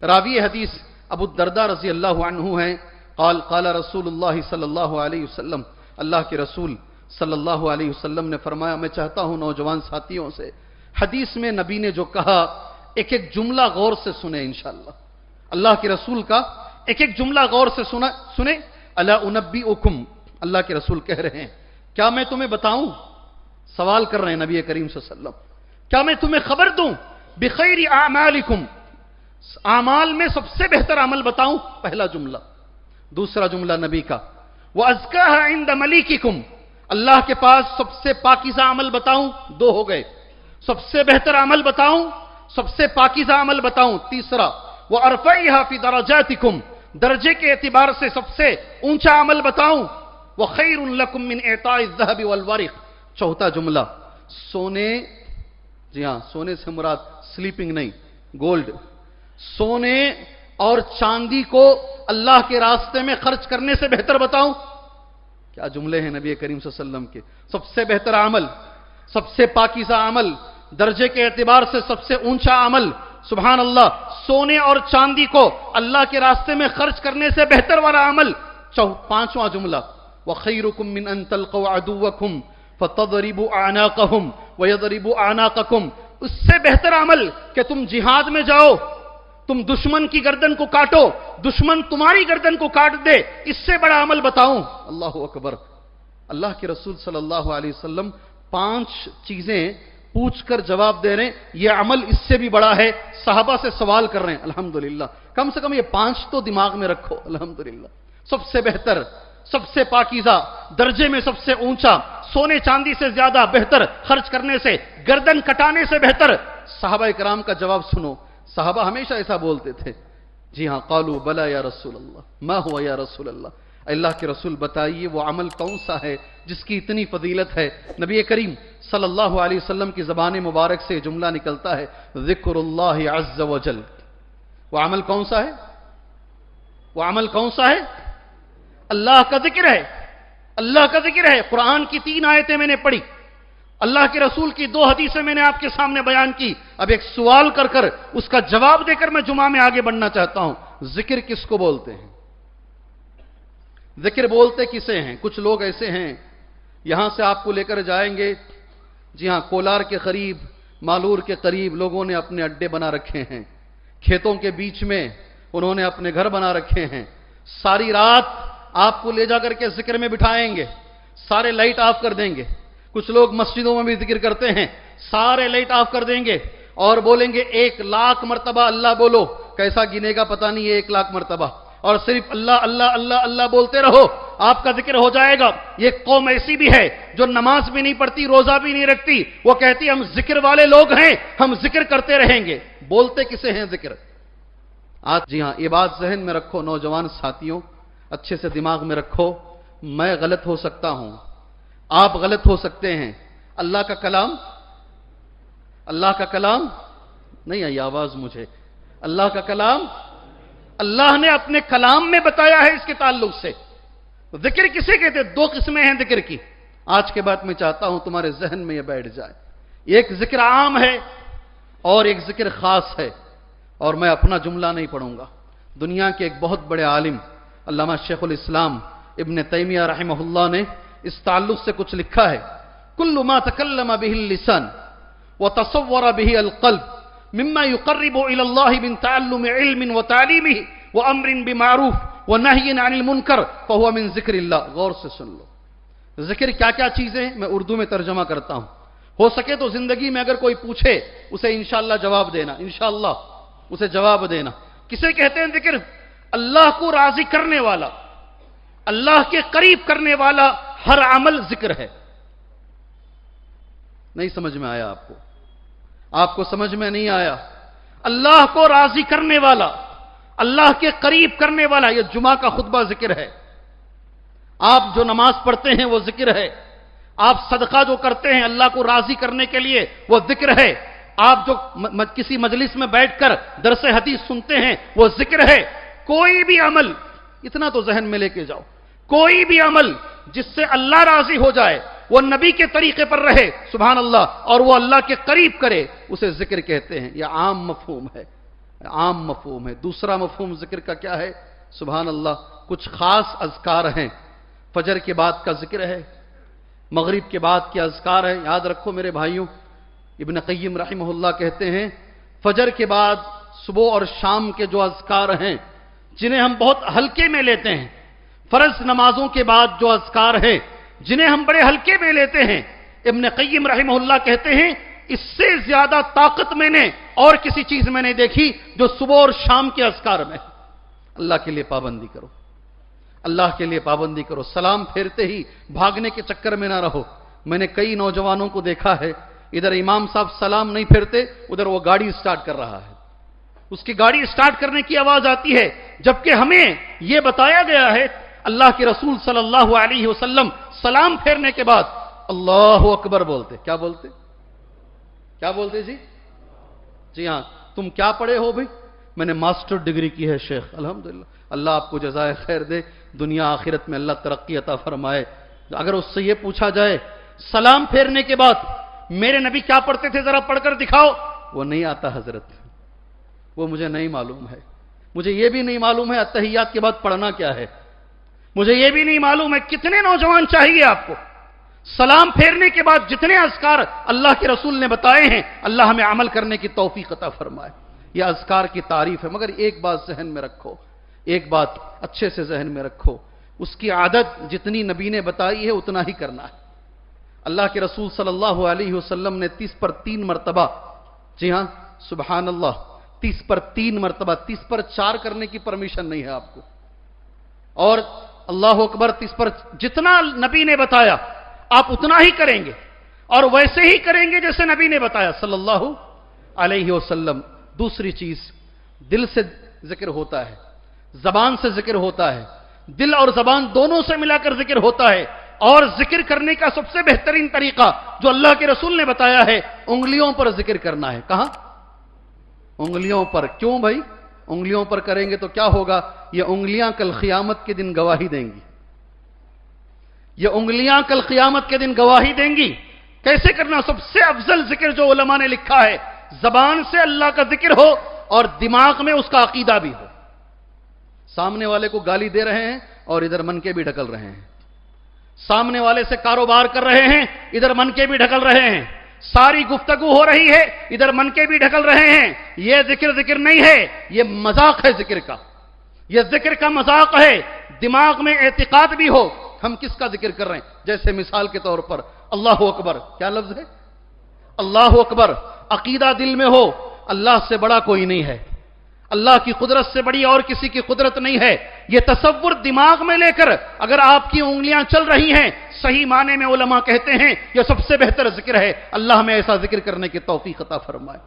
راوی حدیث ابو الدرداء رضی اللہ عنہ ہیں، قال رسول اللہ صلی اللہ علیہ وسلم، اللہ کے رسول صلی اللہ علیہ وسلم نے فرمایا، میں چاہتا ہوں نوجوان ساتھیوں سے حدیث میں نبی نے جو کہا ایک ایک جملہ غور سے سنیں انشاءاللہ۔ اللہ کے رسول کا ایک ایک جملہ غور سے سنیں۔ الا انبئکم، اللہ کے رسول کہہ رہے ہیں کیا میں تمہیں بتاؤں، سوال کر رہے ہیں نبی کریم صلی اللہ علیہ وسلم، کیا میں تمہیں خبر دوں بخیر اعمالکم، اعمال میں سب سے بہتر عمل بتاؤں، پہلا جملہ۔ دوسرا جملہ نبی کا وَأَزْكَاهَا عِنْدَ مَلِيكِكُمْ، اللہ کے پاس سب سے پاکیزہ عمل بتاؤں، دو ہو گئے۔ سب سے بہتر عمل بتاؤں، سب سے پاکیزہ عمل بتاؤں، تیسرا وَأَرْفَعِهَا فِي دَرَجَاتِكُمْ، درجے کے اعتبار سے سب سے اونچا عمل بتاؤں، وَخَيْرٌ لَكُمْ مِنْ اِعْطَاءِ الذَّهَبِ وَالْوَرِقِ، چوتھا جملہ سونے، جی ہاں سونے سے مراد سلیپنگ نہیں، گولڈ، سونے اور چاندی کو اللہ کے راستے میں خرچ کرنے سے بہتر بتاؤں۔ کیا جملے ہیں نبی کریم صلی اللہ علیہ وسلم کے، سب سے بہتر عمل، سب سے پاکیزہ عمل، درجے کے اعتبار سے سب سے اونچا عمل، سبحان اللہ، سونے اور چاندی کو اللہ کے راستے میں خرچ کرنے سے بہتر والا عمل۔ پانچواں جملہ وَخَيْرُكُمْ مِنْ أَن تَلْقَوْا عَدُوَّكُمْ فَتَضْرِبُوا أَعْنَاقَهُمْ وَيَضْرِبُوا أَعْنَاقَكُمْ، اس سے بہتر عمل کہ تم جہاد میں جاؤ، تم دشمن کی گردن کو کاٹو، دشمن تمہاری گردن کو کاٹ دے، اس سے بڑا عمل بتاؤں۔ اللہ اکبر، اللہ کے رسول صلی اللہ علیہ وسلم 5 چیزیں پوچھ کر جواب دے رہے ہیں، یہ عمل اس سے بھی بڑا ہے۔ صحابہ سے سوال کر رہے ہیں، الحمدللہ کم سے کم یہ 5 تو دماغ میں رکھو، الحمدللہ سب سے بہتر، سب سے پاکیزہ، درجے میں سب سے اونچا، سونے چاندی سے زیادہ بہتر خرچ کرنے سے، گردن کٹانے سے بہتر۔ صحابہ کرام کا جواب سنو، صحابہ ہمیشہ ایسا بولتے تھے، جی ہاں قالوا بلا یا رسول اللہ، ما ہوا یا رسول اللہ، اللہ کے رسول بتائیے وہ عمل کون سا ہے جس کی اتنی فضیلت ہے۔ نبی کریم صلی اللہ علیہ وسلم کی زبان مبارک سے جملہ نکلتا ہے ذکر اللہ عز وجل، وہ عمل کون سا ہے، وہ عمل کون سا ہے، اللہ کا ذکر ہے، اللہ کا ذکر ہے۔ قرآن کی 3 آیتیں میں نے پڑھی، اللہ کے رسول کی 2 حدیثیں میں نے آپ کے سامنے بیان کی۔ اب ایک سوال کر اس کا جواب دے کر میں جمعہ میں آگے بڑھنا چاہتا ہوں۔ ذکر کس کو بولتے ہیں، ذکر بولتے کسے ہیں؟ کچھ لوگ ایسے ہیں یہاں سے آپ کو لے کر جائیں گے، جی ہاں کولار کے قریب، مالور کے قریب لوگوں نے اپنے اڈے بنا رکھے ہیں، کھیتوں کے بیچ میں انہوں نے اپنے گھر بنا رکھے ہیں، ساری رات آپ کو لے جا کر کے ذکر میں بٹھائیں گے، سارے لائٹ آف کر دیں گے۔ کچھ لوگ مسجدوں میں بھی ذکر کرتے ہیں، سارے لائٹ آف کر دیں گے اور بولیں گے 1,00,000 مرتبہ اللہ بولو، کیسا گنے گا پتہ نہیں ہے 1,00,000 مرتبہ، اور صرف اللہ اللہ اللہ اللہ بولتے رہو، آپ کا ذکر ہو جائے گا۔ یہ قوم ایسی بھی ہے جو نماز بھی نہیں پڑھتی، روزہ بھی نہیں رکھتی، وہ کہتی ہم ذکر والے لوگ ہیں، ہم ذکر کرتے رہیں گے۔ بولتے کسے ہیں ذکر؟ آج جی ہاں یہ بات ذہن میں رکھو نوجوان ساتھیوں، اچھے سے دماغ میں رکھو، میں غلط ہو سکتا ہوں، آپ غلط ہو سکتے ہیں، اللہ کا کلام، اللہ کا کلام نہیں آئی آواز مجھے، اللہ کا کلام، اللہ نے اپنے کلام میں بتایا ہے اس کے تعلق سے۔ ذکر کسے کہتے؟ 2 قسمیں ہیں ذکر کی، آج کے بعد میں چاہتا ہوں تمہارے ذہن میں یہ بیٹھ جائے۔ ایک ذکر عام ہے اور ایک ذکر خاص ہے، اور میں اپنا جملہ نہیں پڑھوں گا، دنیا کے ایک بہت بڑے عالم علامہ شیخ الاسلام ابن تیمیہ رحمہ اللہ نے اس تعلق سے کچھ لکھا ہے، کل ما تکلم به اللسان وتصور به القلب مما يقرب الى الله من تعلم علم وتعليمه وامر بمعروف ونهي عن المنکر فهو من ذکر اللہ۔ غور سے سن لو، ذکر کیا کیا چیزیں ہیں، میں اردو میں ترجمہ کرتا ہوں، ہو سکے تو زندگی میں اگر کوئی پوچھے اسے انشاءاللہ جواب دینا، انشاءاللہ اسے جواب دینا۔ کسے کہتے ہیں ذکر؟ اللہ کو راضی کرنے والا، اللہ کے قریب کرنے والا ہر عمل ذکر ہے۔ نہیں سمجھ میں آیا آپ کو؟ آپ کو سمجھ میں نہیں آیا؟ اللہ کو راضی کرنے والا، اللہ کے قریب کرنے والا، یہ جمعہ کا خطبہ ذکر ہے۔ آپ جو نماز پڑھتے ہیں وہ ذکر ہے، آپ صدقہ جو کرتے ہیں اللہ کو راضی کرنے کے لیے وہ ذکر ہے، آپ جو کسی مجلس میں بیٹھ کر درس حدیث سنتے ہیں وہ ذکر ہے۔ کوئی بھی عمل، اتنا تو ذہن میں لے کے جاؤ، کوئی بھی عمل جس سے اللہ راضی ہو جائے، وہ نبی کے طریقے پر رہے، سبحان اللہ، اور وہ اللہ کے قریب کرے، اسے ذکر کہتے ہیں۔ یہ عام مفہوم ہے، عام مفہوم ہے۔ دوسرا مفہوم ذکر کا کیا ہے؟ سبحان اللہ، کچھ خاص اذکار ہیں۔ فجر کے بعد کا ذکر ہے، مغرب کے بعد کے اذکار ہیں۔ یاد رکھو میرے بھائیوں، ابن قیم رحمہ اللہ کہتے ہیں فجر کے بعد صبح اور شام کے جو اذکار ہیں جنہیں ہم بہت ہلکے میں لیتے ہیں، فرض نمازوں کے بعد جو اذکار ہیں جنہیں ہم بڑے ہلکے میں لیتے ہیں، ابن قیم رحمہ اللہ کہتے ہیں اس سے زیادہ طاقت میں نے اور کسی چیز میں نہیں دیکھی جو صبح اور شام کے اذکار میں۔ اللہ کے لیے پابندی کرو، اللہ کے لیے پابندی کرو۔ سلام پھیرتے ہی بھاگنے کے چکر میں نہ رہو۔ میں نے کئی نوجوانوں کو دیکھا ہے، ادھر امام صاحب سلام نہیں پھیرتے، ادھر وہ گاڑی سٹارٹ کر رہا ہے، اس کی گاڑی سٹارٹ کرنے کی آواز آتی ہے، جبکہ ہمیں یہ بتایا گیا ہے اللہ کے رسول صلی اللہ علیہ وسلم سلام پھیرنے کے بعد اللہ اکبر بولتے۔ کیا بولتے؟ کیا بولتے جی ہاں۔ تم کیا پڑھے ہو بھائی؟ میں نے ماسٹر ڈگری کی ہے شیخ، الحمدللہ، اللہ آپ کو جزائے خیر دے، دنیا آخرت میں اللہ ترقی عطا فرمائے۔ اگر اس سے یہ پوچھا جائے سلام پھیرنے کے بعد میرے نبی کیا پڑھتے تھے ذرا پڑھ کر دکھاؤ، وہ نہیں آتا حضرت، وہ مجھے نہیں معلوم ہے۔ مجھے یہ بھی نہیں معلوم ہے اتحیات کے بعد پڑھنا کیا ہے، مجھے یہ بھی نہیں معلوم ہے۔ کتنے نوجوان چاہیے آپ کو؟ سلام پھیرنے کے بعد جتنے اذکار اللہ کے رسول نے بتائے ہیں، اللہ ہمیں عمل کرنے کی توفیق عطا فرمائے۔ یہ اذکار کی تعریف ہے، مگر ایک بات ذہن میں رکھو، ایک بات اچھے سے ذہن میں رکھو، اس کی عادت جتنی نبی نے بتائی ہے اتنا ہی کرنا ہے۔ اللہ کے رسول صلی اللہ علیہ وسلم نے 30 پر 3 مرتبہ، جی ہاں سبحان اللہ، 30 پر 3 مرتبہ، 30 پر 4 کرنے کی پرمیشن نہیں ہے آپ کو، اور اللہ اکبر 30 پر جتنا نبی نے بتایا آپ اتنا ہی کریں گے، اور ویسے ہی کریں گے جیسے نبی نے بتایا صلی اللہ علیہ وسلم۔ دوسری چیز، دل سے ذکر ہوتا ہے، زبان سے ذکر ہوتا ہے، دل اور زبان دونوں سے ملا کر ذکر ہوتا ہے، اور ذکر کرنے کا سب سے بہترین طریقہ جو اللہ کے رسول نے بتایا ہے انگلیوں پر ذکر کرنا ہے۔ کہاں؟ انگلیوں پر۔ کیوں بھائی؟ انگلیوں پر کریں گے تو کیا ہوگا؟ یہ انگلیاں کل قیامت کے دن گواہی دیں گی، یہ انگلیاں کل قیامت کے دن گواہی دیں گی۔ کیسے کرنا؟ سب سے افضل ذکر جو علماء نے لکھا ہے، زبان سے اللہ کا ذکر ہو اور دماغ میں اس کا عقیدہ بھی ہو۔ سامنے والے کو گالی دے رہے ہیں اور ادھر من کے بھی ڈھکل رہے ہیں، سامنے والے سے کاروبار کر رہے ہیں، ادھر من کے بھی ڈھکل رہے ہیں، ساری گفتگو ہو رہی ہے، ادھر من کے بھی ڈھکل رہے ہیں۔ یہ ذکر نہیں ہے، یہ مذاق ہے ذکر کا، یہ ذکر کا مذاق ہے۔ دماغ میں اعتقاد بھی ہو ہم کس کا ذکر کر رہے ہیں، جیسے مثال کے طور پر اللہ اکبر، کیا لفظ ہے؟ اللہ اکبر۔ عقیدہ دل میں ہو اللہ سے بڑا کوئی نہیں ہے، اللہ کی قدرت سے بڑی اور کسی کی قدرت نہیں ہے، یہ تصور دماغ میں لے کر اگر آپ کی انگلیاں چل رہی ہیں، صحیح معنی میں علماء کہتے ہیں یہ سب سے بہتر ذکر ہے۔ اللہ ہمیں ایسا ذکر کرنے کی توفیق عطا فرمائے۔